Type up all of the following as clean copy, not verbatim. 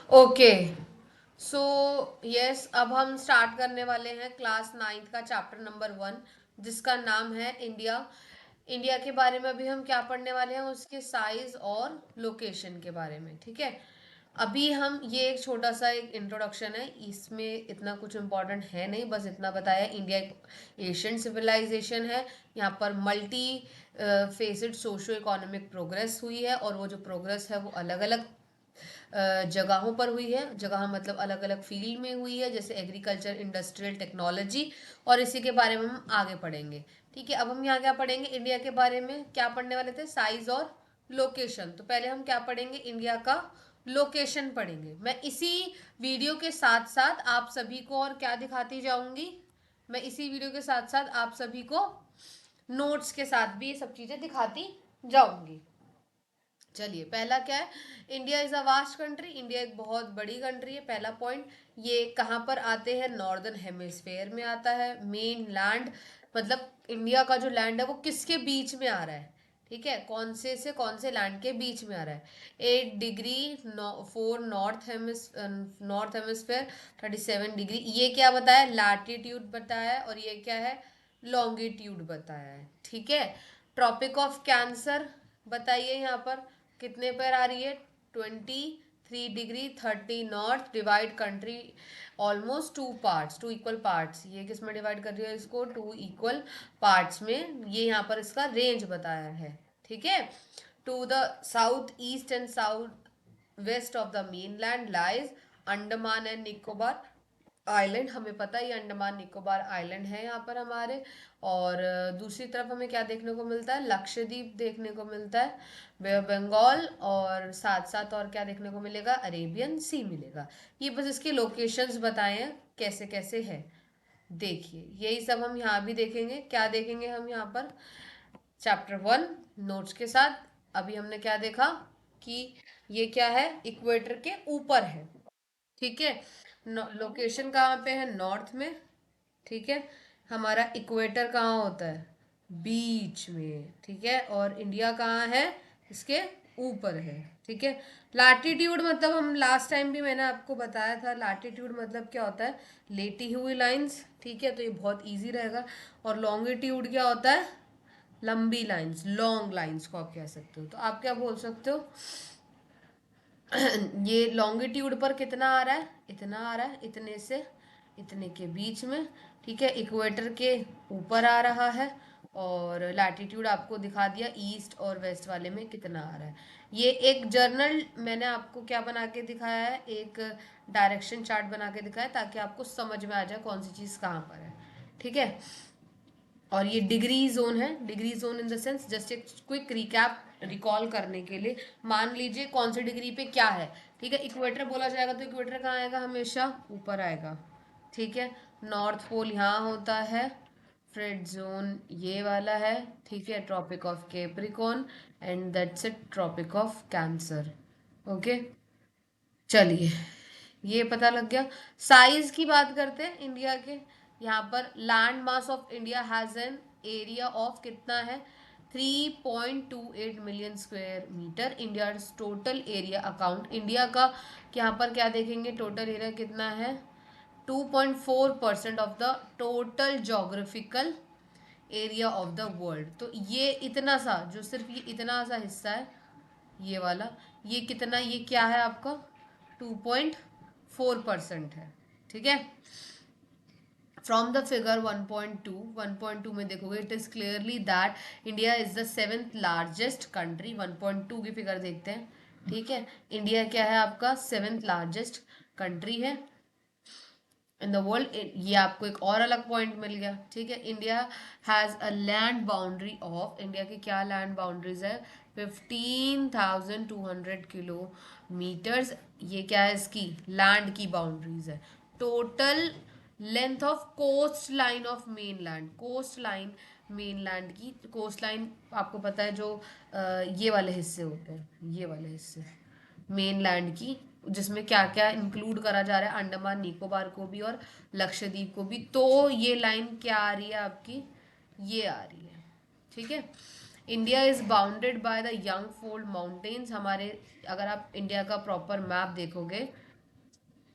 Okay, so yes, अब हम start करने वाले हैं क्लास नाइन्थ का चैप्टर नंबर 1, जिसका नाम है इंडिया। इंडिया के बारे में अभी हम क्या पढ़ने वाले हैं, उसके साइज और लोकेशन के बारे में। ठीक है, अभी हम ये एक छोटा सा एक इंट्रोडक्शन है, इसमें इतना कुछ इम्पोर्टेंट है नहीं, बस इतना बताया इंडिया एक एशियन सिविलाइजेशन है। यहाँ पर मल्टी फेसिड सोशो इकोनॉमिक प्रोग्रेस हुई है, और वो जो प्रोग्रेस है वो अलग अलग जगहों पर हुई है। जगह मतलब अलग अलग फील्ड में हुई है, जैसे एग्रीकल्चर, इंडस्ट्रियल, टेक्नोलॉजी, और इसी के बारे में हम आगे पढ़ेंगे। ठीक है, अब हम यहाँ क्या पढ़ेंगे, इंडिया के बारे में क्या पढ़ने वाले थे, साइज और लोकेशन। तो पहले हम क्या पढ़ेंगे, इंडिया का लोकेशन पढ़ेंगे। मैं इसी वीडियो के साथ साथ आप सभी को और क्या दिखाती जाऊंगी, मैं इसी वीडियो के साथ साथ आप सभी को नोट्स के साथ भी ये सब चीजें दिखाती जाऊंगी। चलिए, पहला क्या है, India is a vast country. India एक बहुत बड़ी कंट्री है, पहला पॉइंट। ये कहाँ पर आते हैं, नॉर्दर्न हेमिस्फेयर में आता है। मेन लैंड मतलब इंडिया का जो लैंड है वो किसके बीच में आ रहा है, ठीक है, कौन से कौन से लैंड के बीच में आ रहा है। 8 degree four north hemisphere, 37 degree, ये क्या बताया, लैटिट्यूड बताया है, और ये क्या है, लॉन्गिट्यूड बताया है। ठीक है, ट्रॉपिक ऑफ कैंसर बताइए, यहाँ पर कितने पर आ रही है, 23 degree 30 north, divide country almost two parts, two equal parts. ये किस में डिवाइड कर रही है इसको, टू इक्वल पार्ट्स में। ये यहाँ पर इसका रेंज बताया है। ठीक है, to the south east and south west of the mainland lies Andaman and Nicobar island. हमें पता है ये अंडमान निकोबार आइलैंड है यहाँ पर हमारे। और दूसरी तरफ हमें क्या देखने को मिलता है, लक्षद्वीप देखने को मिलता है, बे ऑफ बंगाल, और साथ साथ और क्या देखने को मिलेगा, अरेबियन सी मिलेगा। ये बस इसके लोकेशंस बताए हैं कैसे कैसे है। देखिए, यही सब हम यहाँ भी देखेंगे। क्या देखेंगे हम यहाँ पर, चैप्टर 1 नोट्स के साथ। अभी हमने क्या देखा कि ये क्या है, इक्वेटर के ऊपर है। ठीक है, लोकेशन कहाँ पे है, नॉर्थ में। ठीक है, हमारा इक्वेटर कहाँ होता है, बीच में। ठीक है, और इंडिया कहाँ है, इसके ऊपर है। ठीक है, लैटिट्यूड मतलब हम लास्ट टाइम भी मैंने आपको बताया था, लैटिट्यूड मतलब क्या होता है, लेटी हुई लाइंस। ठीक है, तो ये बहुत इजी रहेगा। और लॉन्गिट्यूड क्या होता है, लंबी लाइंस, लॉन्ग लाइंस को आप कह सकते हो। तो आप क्या बोल सकते हो, ये लॉन्गिट्यूड पर कितना आ रहा है, इतना आ रहा है, इतने से इतने के बीच में। ठीक है, इक्वेटर के ऊपर आ रहा है। और लैटिट्यूड आपको दिखा दिया, ईस्ट और वेस्ट वाले में कितना आ रहा है। ये एक जर्नल मैंने आपको क्या बना के दिखाया है, एक डायरेक्शन चार्ट बना के दिखाया, ताकि आपको समझ में आ जाए कौन सी चीज़ कहाँ पर है। ठीक है, और ये डिग्री जोन है, degree zone in the sense, just एक क्विक रिकैप रिकॉल करने के लिए, मान लीजिए कौन सी डिग्री पे क्या है। ठीक है, इक्वेटर बोला जाएगा तो इक्वेटर कहाँ आएगा, हमेशा ऊपर आएगा। ठीक है, नॉर्थ पोल यहाँ होता है, फ्रेड जोन ये वाला है। ठीक है, Tropic of Capricorn, and that's it, Tropic of Cancer. Okay, चलिए, ये पता लग गया। साइज की बात करते हैं इंडिया के। यहाँ पर land mass of India has an area of कितना है, 3.28 million square metre. India total area account, India का यहाँ पर क्या देखेंगे, टोटल एरिया कितना है, 2.4% of the total geographical area of the world. तो ये इतना सा, जो सिर्फ ये इतना सा हिस्सा है, ये वाला, ये कितना, ये क्या है आपका, 2.4% है। ठीक है, फ्रॉम द फिगर 1.2 में देखोगे, it is clearly that India is the seventh largest country. 1.2 की फिगर देखते हैं। ठीक है, इंडिया क्या है आपका, सेवेंथ लार्जेस्ट कंट्री है इन द वर्ल्ड। ये आपको एक और अलग पॉइंट मिल गया। ठीक है, India has a land boundary of, India की क्या लैंड बाउंड्रीज है, 15,200 किलोमीटर्स। ये क्या है, इसकी लैंड की बाउंड्रीज है। Total length of coastline of mainland, coastline mainland की, कोस्ट लाइन आपको पता है जो ये वाले हिस्से होते हैं, ये वाले हिस्से मेन लैंड की, जिसमें क्या क्या इंक्लूड करा जा रहा है, अंडमान निकोबार को भी और लक्षद्वीप को भी। तो ये लाइन क्या आ रही है आपकी, ये आ रही है। ठीक है, India is bounded by the young fold mountains. हमारे, अगर आप इंडिया का प्रॉपर मैप देखोगे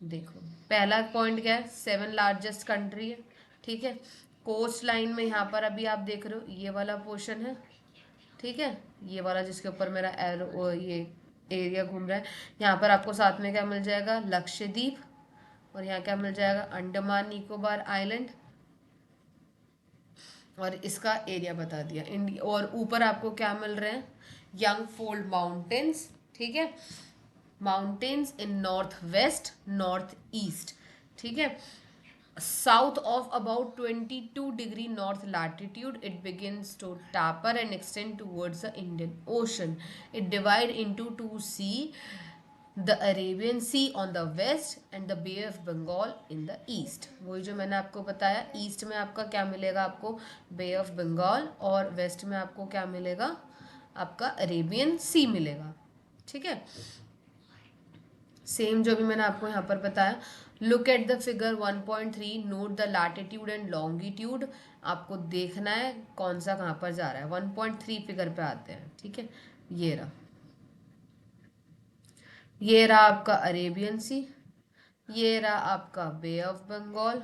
देखो, पहला पॉइंट क्या है, 7 लार्जेस्ट कंट्री है, ठीक है। कोस्ट लाइन में यहाँ पर अभी आप देख रहे हो ये वाला पोर्शन है, ठीक है। ये वाला जिसके ऊपर मेरा एरो ये एरिया घूम रहा है, यहाँ पर आपको साथ में क्या मिल जाएगा, लक्षद्वीप, और यहाँ क्या मिल जाएगा, अंडमान निकोबार आइलैंड, और इसका एरिया बता दिया इंडिया। और ऊपर आपको क्या मिल रहे हैं, यंग फोल्ड माउंटेन्स, ठीक है, mountains in north west north east, ठीक है। South of about 22 degree north latitude, it begins to taper and extend towards the Indian Ocean. It divides into two sea, the Arabian Sea on the west and the Bay of Bengal in the east. वही जो मैंने आपको बताया, east में आपका क्या मिलेगा, आपको बे ऑफ बंगाल, और वेस्ट में आपको क्या मिलेगा, आपका अरेबियन सी मिलेगा, ठीक है। सेम जो भी मैंने आपको यहाँ पर बताया। Look at the figure 1.3, note the latitude and longitude. आपको देखना है कौन सा कहाँ पर जा रहा है। 1.3 फिगर पे आते हैं, ठीक है। ये रहा, ये रहा आपका अरेबियन सी, ये रहा आपका बे ऑफ बंगाल,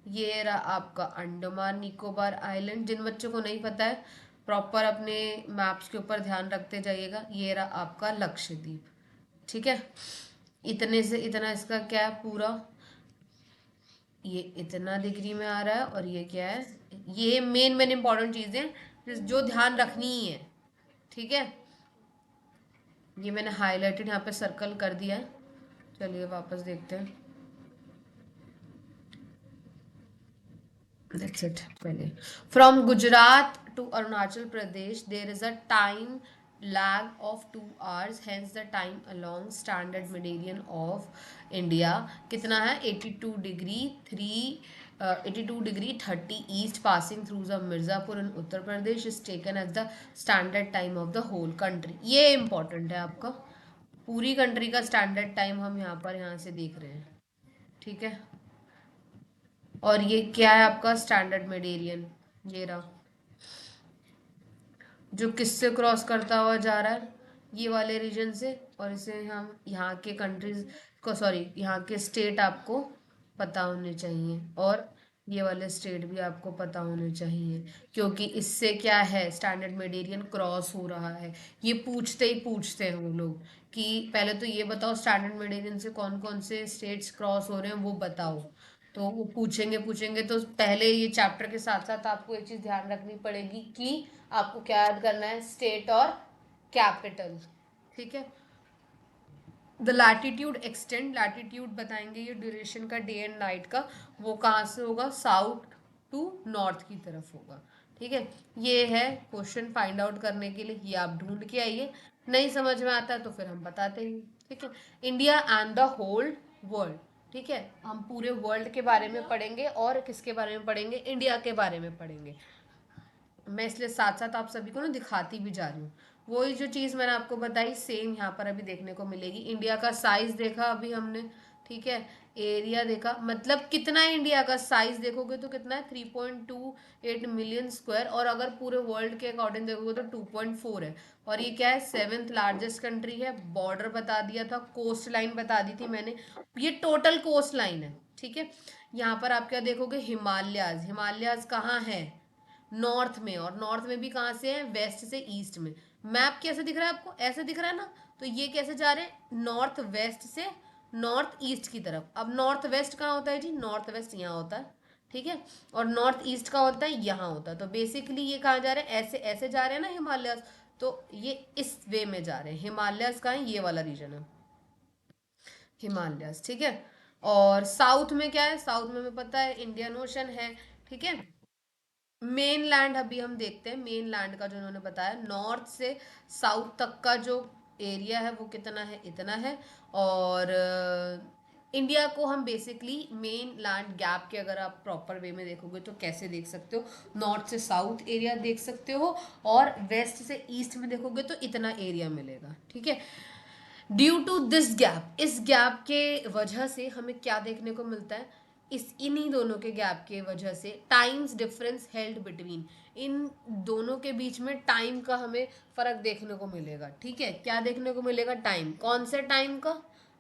ये रहा आपका अंडमान निकोबार आइलैंड। जिन बच्चों को नहीं पता है, प्रॉपर अपने मैप्स के ऊपर ध्यान रखते जाइएगा। ये रहा आपका लक्षद्वीप, ठीक है। इतने से इतना इसका क्या है पूरा, ये इतना डिग्री में आ रहा है, और ये क्या है, ये मेन मेन इंपॉर्टेंट चीजें जो ध्यान रखनी ही है, ठीक है। ये मैंने हाईलाइटेड यहाँ पे सर्कल कर दिया है। चलिए वापस देखते हैं। That's it. पहले from Gujarat to Arunachal Pradesh there is a time lag of 2 hours, hence the time along standard meridian of India कितना है, 82 degree east passing through the Mirzapur in Uttar Pradesh is taken as the standard time of the whole country। ये important है आपका, पूरी country का standard time हम यहाँ से देख रहे हैं, ठीक है। और ये क्या है आपका स्टैंडर्ड मेडेरियन, ये रहा, जो किससे क्रॉस करता हुआ जा रहा है, ये वाले रीजन से। और इसे हम यहाँ के कंट्रीज को, सॉरी यहाँ के स्टेट आपको पता होने चाहिए, और ये वाले स्टेट भी आपको पता होने चाहिए, क्योंकि इससे क्या है, स्टैंडर्ड मेडेरियन क्रॉस हो रहा है। ये पूछते ही पूछते हैं वो लोग कि पहले तो ये बताओ स्टैंडर्ड मेडेरियन से कौन कौन से स्टेट्स क्रॉस हो रहे हैं वो बताओ। तो वो पूछेंगे पूछेंगे, तो पहले ये चैप्टर के साथ साथ आपको एक चीज ध्यान रखनी पड़ेगी कि आपको क्या याद करना है, स्टेट और कैपिटल, ठीक है। द लैटिट्यूड एक्सटेंड, लैटिट्यूड बताएंगे ये ड्यूरेशन का, डे एंड नाइट का, वो कहाँ से होगा, साउथ टू नॉर्थ की तरफ होगा, ठीक है। ये है क्वेश्चन फाइंड आउट करने के लिए, ये आप ढूंढ के आइए। नहीं समझ में आता है तो फिर हम बताते हैं, ठीक है। India and the whole world, ठीक है। हम पूरे वर्ल्ड के बारे में पढ़ेंगे, और किसके बारे में पढ़ेंगे, इंडिया के बारे में पढ़ेंगे। मैं इसलिए साथ साथ आप सभी को ना दिखाती भी जा रही हूँ। वही जो चीज़ मैंने आपको बताई सेम यहाँ पर अभी देखने को मिलेगी। इंडिया का साइज देखा अभी हमने, ठीक है। एरिया देखा, मतलब कितना है इंडिया का साइज देखोगे तो कितना है, 3.28 मिलियन स्क्वायर, और अगर पूरे वर्ल्ड के अकॉर्डिंग देखोगे तो 2.4 है। और ये क्या है, 7th लार्जेस्ट कंट्री है। बॉर्डर बता दिया था, कोस्ट लाइन बता दी थी मैंने, ये टोटल कोस्ट लाइन है, ठीक है। यहाँ पर आप क्या देखोगे, हिमालयाज, हिमालयाज कहाँ है, नॉर्थ में, और नॉर्थ में भी कहाँ से है, वेस्ट से ईस्ट में। मैप कैसे दिख रहा है आपको, ऐसे दिख रहा है ना, तो ये कैसे जा रहे हैं, नॉर्थ वेस्ट से नॉर्थ ईस्ट की तरफ। अब नॉर्थ वेस्ट कहाँ होता है जी, नॉर्थ वेस्ट यहाँ होता है, ठीक है। और नॉर्थ ईस्ट का होता है यहाँ होता है। तो बेसिकली ये कहाँ जा रहे हैं, ऐसे ऐसे जा रहे हैं ना हिमालय, तो ये इस वे में जा रहे हैं। हिमालयस का है, ये वाला रीजन है हिमालयस, ठीक है। और साउथ में क्या है, साउथ में हमें पता है इंडियन ओशन है, ठीक है। मेन लैंड अभी हम देखते हैं, मेन लैंड का जो उन्होंने बताया, नॉर्थ से साउथ तक का जो एरिया है वो कितना है, इतना है। और इंडिया को हम बेसिकली मेन लैंड गैप के, अगर आप प्रॉपर वे में देखोगे तो कैसे देख सकते हो, नॉर्थ से साउथ एरिया देख सकते हो, और वेस्ट से ईस्ट में देखोगे तो इतना एरिया मिलेगा, ठीक है। ड्यू टू दिस गैप, इस गैप के वजह से हमें क्या देखने को मिलता है, इस इन्हीं दोनों के गैप के वजह से टाइम्स डिफरेंस हेल्ड बिटवीन, इन दोनों के बीच में टाइम का हमें फर्क देखने को मिलेगा, ठीक है। क्या देखने को मिलेगा, टाइम, कौन से टाइम का,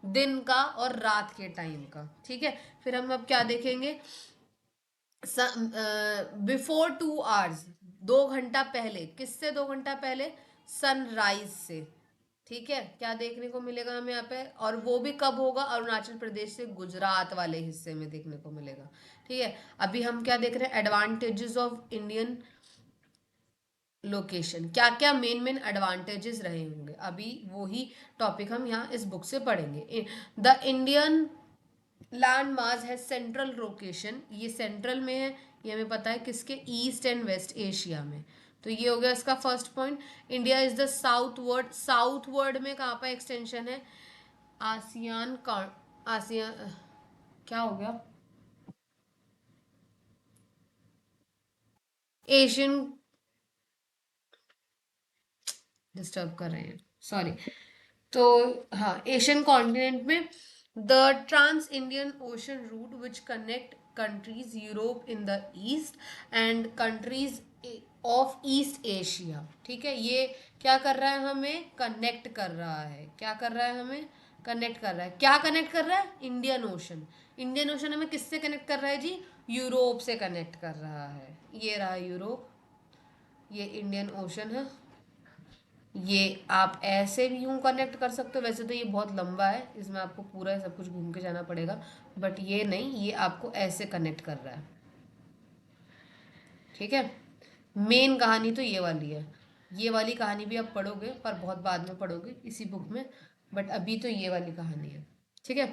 दिन का और रात के टाइम का। ठीक है, फिर हम अब क्या देखेंगे, बिफोर 2 आवर्स, 2 घंटा पहले, किससे 2 घंटा पहले, सनराइज से। ठीक है, क्या देखने को मिलेगा हमें यहाँ पे, और वो भी कब होगा, अरुणाचल प्रदेश से गुजरात वाले हिस्से में देखने को मिलेगा। ठीक है, अभी हम क्या देख रहे हैं, एडवांटेजेस ऑफ इंडियन लोकेशन, क्या क्या मेन मेन एडवांटेजेस रहे होंगे, अभी वो ही टॉपिक हम यहाँ इस बुक से पढ़ेंगे। द इंडियन लैंड मास है सेंट्रल लोकेशन, ये सेंट्रल में है, ये हमें पता है किसके, ईस्ट एंड वेस्ट एशिया में। तो ये हो गया इसका first point. India is the south word, south word में कहाँ पर एक्सटेंशन है, आसियान का, आसियान, क्या हो गया, एशियन, डिस्टर्ब कर रहे हैं, सॉरी। तो हाँ, एशियन कॉन्टिनेंट में the trans Indian Ocean route which connect countries Europe in the east and countries of East Asia. ठीक है, ये क्या कर रहा है, हमें कनेक्ट कर रहा है, क्या कर रहा है, हमें कनेक्ट कर रहा है, क्या कनेक्ट कर रहा है, इंडियन ओशन। इंडियन ओशन हमें किससे कनेक्ट कर रहा है जी, यूरोप से कनेक्ट कर रहा है, ये रहा यूरोप, ये इंडियन ओशन है। ये आप ऐसे भी यूं कनेक्ट कर सकते हो, वैसे तो ये बहुत लंबा है, इसमें आपको पूरा सब कुछ घूम के जाना पड़ेगा, बट ये नहीं, ये आपको ऐसे कनेक्ट कर रहा है। ठीक है, मेन कहानी तो ये वाली है, ये वाली कहानी भी आप पढ़ोगे पर बहुत बाद में पढ़ोगे इसी बुक में, बट अभी तो ये वाली कहानी है। ठीक है,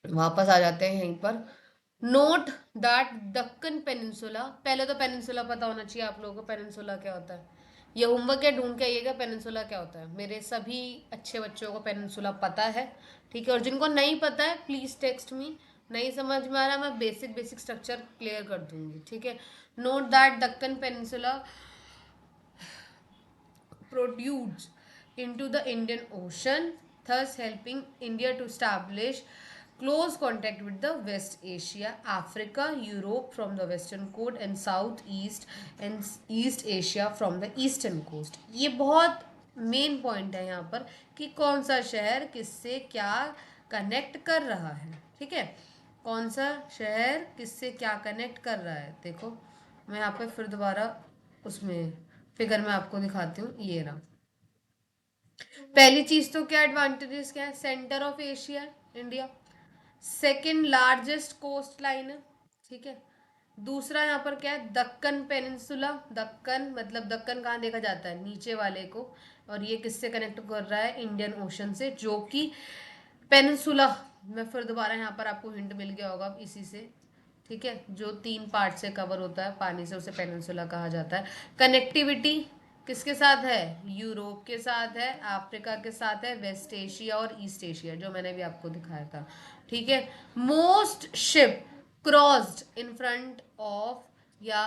वापस आ जाते हैं यहीं पर। नोट दैट दक्कन पेनिनसुला, पहले तो पेनिनसुला पता होना चाहिए आप लोगों को, पेनिनसुला क्या होता है, ये होमवर्क या ढूंढ के आइएगा पेनिनसुला क्या होता है, मेरे सभी अच्छे बच्चों को पेनिनसुला पता है। ठीक है, और जिनको नहीं पता है प्लीज टेक्स्ट मी, नहीं समझ में आ रहा, मैं बेसिक बेसिक स्ट्रक्चर क्लियर कर दूंगी। ठीक है, note that Deccan peninsula protrudes into the Indian Ocean, thus helping India to establish close contact with the West Asia, Africa, Europe from the western coast and Southeast and East Asia from the eastern coast। ये बहुत main point है यहाँ पर कि कौन सा शहर किससे क्या कनेक्ट कर रहा है। ठीक है, कौन सा शहर किससे क्या कनेक्ट कर रहा है, देखो मैं यहाँ पे फिर दोबारा उसमें फिगर में आपको दिखाती हूँ, ये रहा। पहली चीज तो क्या एडवांटेजेस क्या है, centre of Asia India, second largest coastline है। ठीक है, दूसरा यहाँ पर क्या है, दक्कन पेनिनसुला, दक्कन मतलब दक्कन कहाँ देखा जाता है, नीचे वाले को, और ये किससे कनेक्ट कर रहा है, इंडियन ओशन से, जो कि पेनिनसुला, मैं फिर दोबारा यहाँ पर आपको हिंट मिल गया होगा इसी से। ठीक है, जो 3 पार्ट से कवर होता है पानी से, उसे पेनिनसुला कहा जाता है। कनेक्टिविटी किसके साथ है, यूरोप के साथ है, अफ्रीका के साथ है, वेस्ट एशिया और ईस्ट एशिया, जो मैंने भी आपको दिखाया था। ठीक है, most ship crossed in front of, या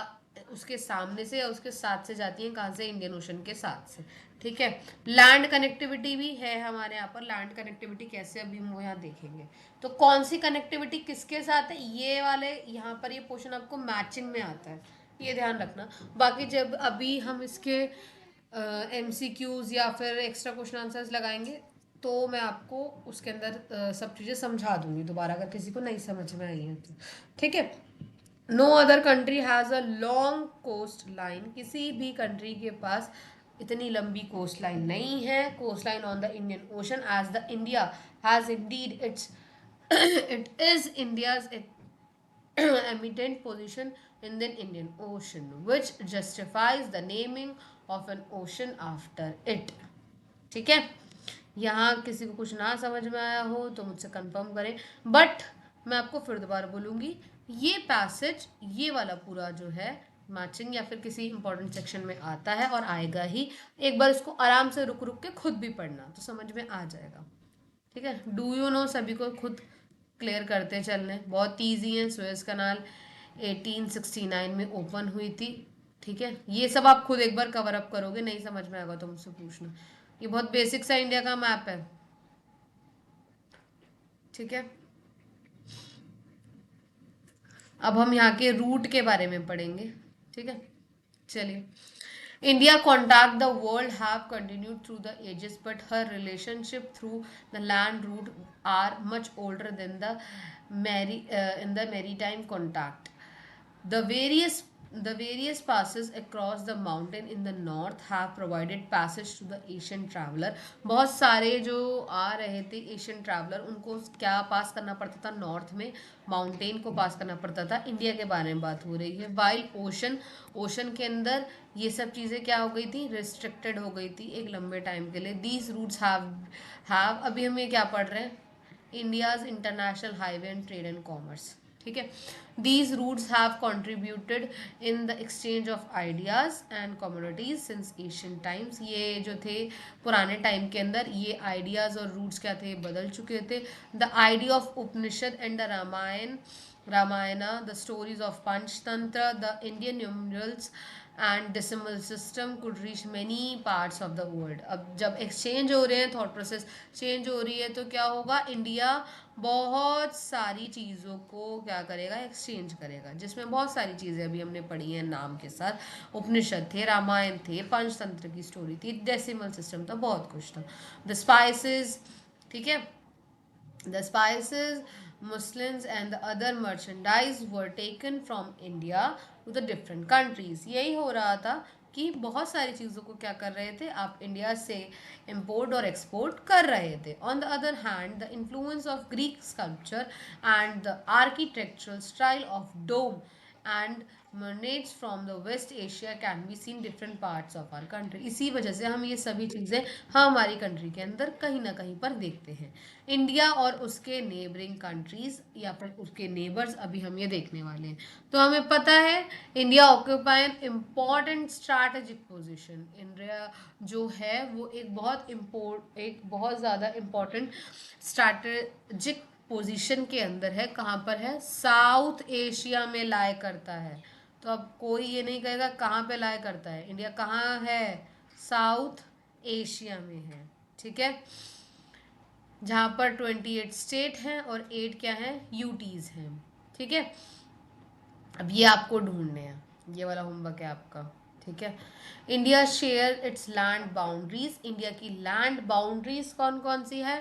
उसके सामने से या उसके साथ से जाती हैं, कहाँ से, इंडियन ओशन के साथ से। ठीक है, लैंड कनेक्टिविटी भी है हमारे यहाँ पर, लैंड कनेक्टिविटी कैसे अभी हम वो यहाँ देखेंगे। तो कौन सी कनेक्टिविटी किसके साथ है, ये वाले यहाँ पर ये पोर्शन आपको मैचिंग में आता है, ये ध्यान रखना। बाकी जब अभी हम इसके एमसीक्यूज या फिर एक्स्ट्रा क्वेश्चन आंसर्स लगाएंगे तो मैं आपको उसके अंदर सब चीज़ें समझा दूंगी दोबारा, अगर किसी को नहीं समझ में आई है तो। ठीक है, no other country has a long coastline, किसी भी कंट्री के पास इतनी लंबी कोस्ट लाइन नहीं है, coastline on the Indian Ocean, as the India has indeed it's it is India's eminent position in the Indian Ocean, which justifies the naming of an ocean after it। ठीक है, यहाँ किसी को कुछ ना समझ में आया हो तो मुझसे कंफर्म करें, बट मैं आपको फिर दोबारा बोलूँगी, ये पैसेज ये वाला पूरा जो है मैचिंग या फिर किसी इंपॉर्टेंट सेक्शन में आता है और आएगा ही, एक बार इसको आराम से रुक रुक के खुद भी पढ़ना तो समझ में आ जाएगा। ठीक है, डू यू नो सभी को खुद क्लियर करते चलने, बहुत ईजी है। सुएज कनाल 1869 में ओपन हुई थी। ठीक है, ये सब आप खुद एक बार कवर अप करोगे, नहीं समझ में आएगा तो मुझसे पूछना, ये बहुत बेसिक सा इंडिया का मैप है। ठीक है, अब हम यहाँ के रूट के बारे में पढ़ेंगे। ठीक है, चलिए, India contact the world have continued through the ages, but her relationship through the land route are much older than the in the maritime contact. The various the various passes across the mountain in the north have provided passage to the Asian traveler. बहुत सारे जो आ रहे थे Asian traveller, उनको क्या पास करना पड़ता था? नॉर्थ में माउंटेन को पास करना पड़ता था। इंडिया के बारे में बात हो रही है। वाइल ओशन, ओशन के अंदर ये सब चीज़ें क्या हो गई थी? रिस्ट्रिक्टेड हो गई थी एक लंबे टाइम के लिए। दीज रूट्स हैव अभी हम ये क्या पढ़ रहे हैं? India's international highway and trade and commerce. ठीक है। These routes have contributed in the exchange of ideas and communities since Asian times. ये जो थे पुराने टाइम के अंदर, ये आइडियाज और रूट्स क्या थे? बदल चुके थे। The idea of Upanishad and the Ramayana, the stories of Panchatantra, the Indian numerals and decimal system could reach many parts of the world. अब जब एक्सचेंज हो रहे हैं, थॉट प्रोसेस चेंज हो रही है, तो क्या होगा? इंडिया बहुत सारी चीज़ों को क्या करेगा? एक्सचेंज करेगा, जिसमें बहुत सारी चीज़ें अभी हमने पढ़ी हैं नाम के साथ। उपनिषद थे, रामायण थे, पंचतंत्र की स्टोरी थी, डेसिमल सिस्टम था, बहुत कुछ था। द स्पाइसेस, ठीक है, the spices, muslins and the other merchandise were taken from India to the different countries. यही हो रहा था कि बहुत सारी चीज़ों को क्या कर रहे थे? आप इंडिया से इम्पोर्ट और एक्सपोर्ट कर रहे थे। On the other hand, the influence of Greek sculpture and the architectural style of dome and minarets from the West Asia can be seen different parts of our country. इसी वजह से हम ये सभी चीज़ें हमारी कंट्री के अंदर कहीं ना कहीं पर देखते हैं। इंडिया और उसके नेबरिंग कंट्रीज या फिर उसके नेबर्स अभी हम ये देखने वाले हैं। तो हमें पता है India occupy an important strategic position. India जो है वो एक बहुत ज़्यादा इम्पॉर्टेंट स्ट्रैटेजिक पोजीशन के अंदर है। कहाँ पर है? साउथ एशिया में लाए करता है। तो अब कोई ये नहीं कहेगा कहाँ पे लाए करता है। इंडिया कहाँ है? साउथ एशिया में है। ठीक है, जहाँ पर 28 स्टेट हैं और 8 क्या हैं? यूटीज हैं। ठीक है, अब ये आपको ढूंढने हैं, ये वाला होमवर्क है आपका। ठीक है, India share its land boundaries. India की लैंड बाउंड्रीज कौन कौन सी है?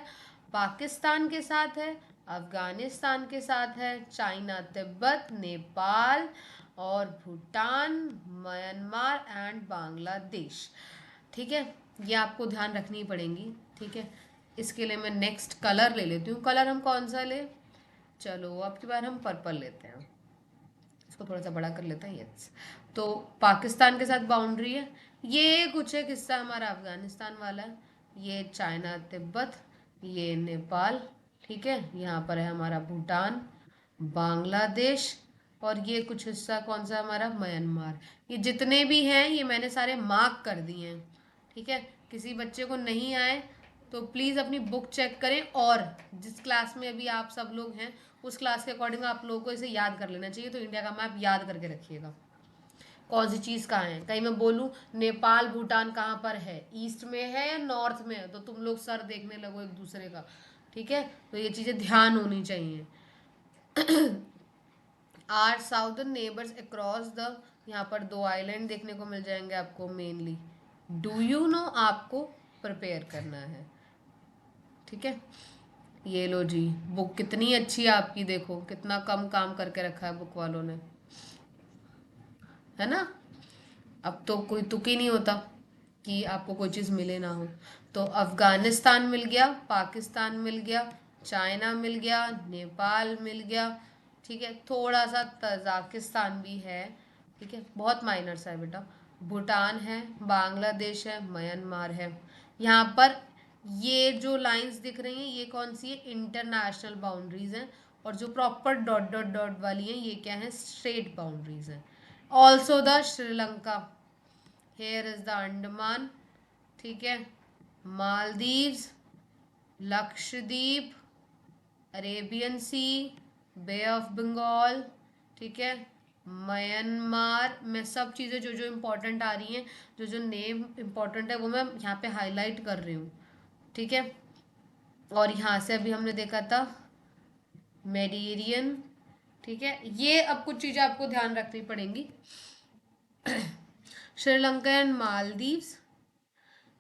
पाकिस्तान के साथ है, अफगानिस्तान के साथ है, चाइना, तिब्बत, नेपाल और भूटान, म्यांमार एंड बांग्लादेश। ठीक है, ये आपको ध्यान रखनी पड़ेंगी। ठीक है, इसके लिए मैं नेक्स्ट कलर ले लेती हूँ। कलर हम कौन सा ले? चलो अब की बार हम पर्पल लेते हैं। इसको थोड़ा सा बड़ा कर लेते हैं। यस, तो पाकिस्तान के साथ बाउंड्री है। ये कुछ एक हिस्सा हमारा अफगानिस्तान वाला है, ये चाइना तिब्बत, ये नेपाल। ठीक है, यहाँ पर है हमारा भूटान, बांग्लादेश, और ये कुछ हिस्सा कौन सा हमारा? म्यांमार। ये जितने भी हैं ये मैंने सारे मार्क कर दिए हैं। ठीक है, किसी बच्चे को नहीं आए तो प्लीज़ अपनी बुक चेक करें, और जिस क्लास में अभी आप सब लोग हैं उस क्लास के अकॉर्डिंग आप लोगों को इसे याद कर लेना चाहिए। तो इंडिया का मैप याद करके रखिएगा, कौन सी चीज़ कहाँ है। कहीं मैं बोलूँ नेपाल भूटान कहाँ पर है, ईस्ट में है या नॉर्थ में है, तो तुम लोग सर देखने लगो एक दूसरे का। ठीक है, तो ये चीज़ें ध्यान होनी चाहिए। Our southern neighbours across the, यहाँ पर 2 आइलैंड देखने को मिल जाएंगे आपको मेनली। डू यू नो, आपको प्रिपेयर करना है। ठीक है, ये लो जी, बुक कितनी अच्छी है आपकी, देखो कितना कम काम करके रखा है बुक वालों ने, है ना। अब तो कोई तुक ही नहीं होता कि आपको कोई चीज़ मिले ना हो। तो अफगानिस्तान मिल गया, पाकिस्तान मिल गया, चाइना मिल गया, नेपाल मिल गया। ठीक है, थोड़ा सा तजाकिस्तान भी है। ठीक है, बहुत माइनर सा है बेटा। भूटान है, बांग्लादेश है, म्यांमार है। यहाँ पर ये जो लाइंस दिख रही हैं ये कौन सी है? इंटरनेशनल बाउंड्रीज हैं। और जो प्रॉपर डॉट डॉट डॉट वाली हैं ये क्या है? स्ट्रेट बाउंड्रीज हैं। Also the Sri Lanka, here is the Andaman. ठीक है, Maldives, Lakshadweep, Arabian sea, bay of Bengal. ठीक है, म्यांमार। मैं सब चीज़ें जो जो इम्पोर्टेंट आ रही हैं, जो जो नेम इम्पोर्टेंट है वो मैं यहाँ पे हाईलाइट कर रही हूँ। ठीक है, और यहाँ से अभी हमने देखा था मेडिटेरियन। ठीक है, ये अब कुछ चीज़ें आपको ध्यान रखनी पड़ेंगी। Sri Lanka and Maldives.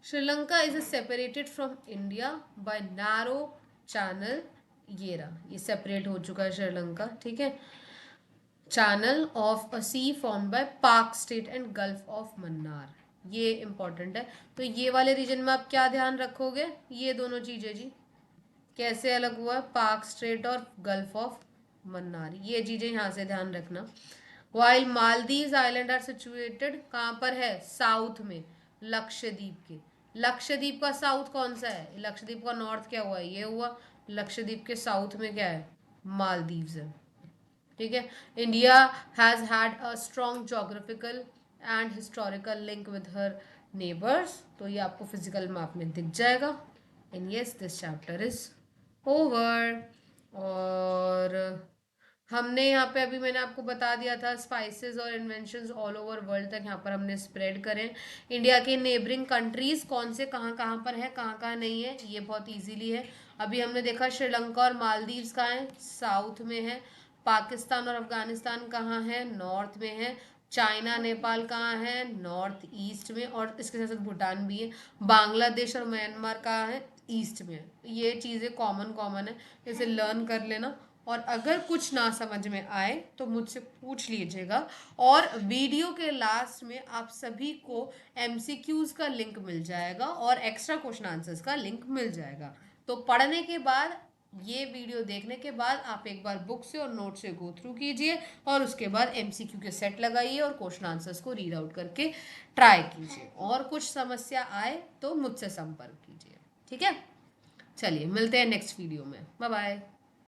Sri Lanka is separated from India by narrow channel. ये रहा, ये सेपरेट हो चुका है श्रीलंका, ठीक है. Channel of a sea form by Palk Strait and Gulf of Mannar. ये इंपॉर्टेंट है. तो ये वाले रीजन में आप क्या ध्यान रखोगे, ये दोनों चीजें जी, कैसे अलग हुआ है, पाक स्ट्रेट और गल्फ ऑफ मन्नार, ये चीजें यहाँ से ध्यान रखना. While Maldive island are situated कहाँ पर है, साउथ में, लक्षद्वीप के. लक्षद्वीप का साउथ कौन सा है, लक्षद्वीप का नॉर्थ क्या हुआ, ये हुआ. लक्षद्वीप के साउथ में क्या है, मालदीव्स है, ठीक है. India has had a strong geographical and historical link with her neighbours. तो ये आपको फिजिकल मैप में दिख जाएगा. And yes, this chapter is over. और हमने यहाँ पे अभी मैंने आपको बता दिया था स्पाइसेस और इन्वेंशंस ऑल ओवर वर्ल्ड तक यहाँ पर हमने स्प्रेड करें. इंडिया के नेबरिंग कंट्रीज कौन से कहाँ कहाँ पर है, कहाँ कहाँ नहीं है, ये बहुत इजीली है. अभी हमने देखा श्रीलंका और मालदीव्स कहाँ है, साउथ में है. पाकिस्तान और अफगानिस्तान कहाँ है, नॉर्थ में है. चाइना नेपाल कहाँ है, नॉर्थ ईस्ट में, और इसके साथ साथ भूटान भी है. बांग्लादेश और म्यांमार कहाँ है, ईस्ट में है. ये चीज़ें कॉमन कॉमन है, इसे लर्न कर लेना. और अगर कुछ ना समझ में आए तो मुझसे पूछ लीजिएगा. और वीडियो के लास्ट में आप सभी को एमसीक्यूज का लिंक मिल जाएगा और एक्स्ट्रा क्वेश्चन आंसर्स का लिंक मिल जाएगा. तो पढ़ने के बाद, ये वीडियो देखने के बाद आप एक बार बुक से और नोट से गो थ्रू कीजिए और उसके बाद एमसीक्यू के सेट लगाइए और क्वेश्चन आंसर्स को रीड आउट करके ट्राई कीजिए. और कुछ समस्या आए तो मुझसे संपर्क कीजिए, ठीक है. चलिए मिलते हैं नेक्स्ट वीडियो में. Bye bye.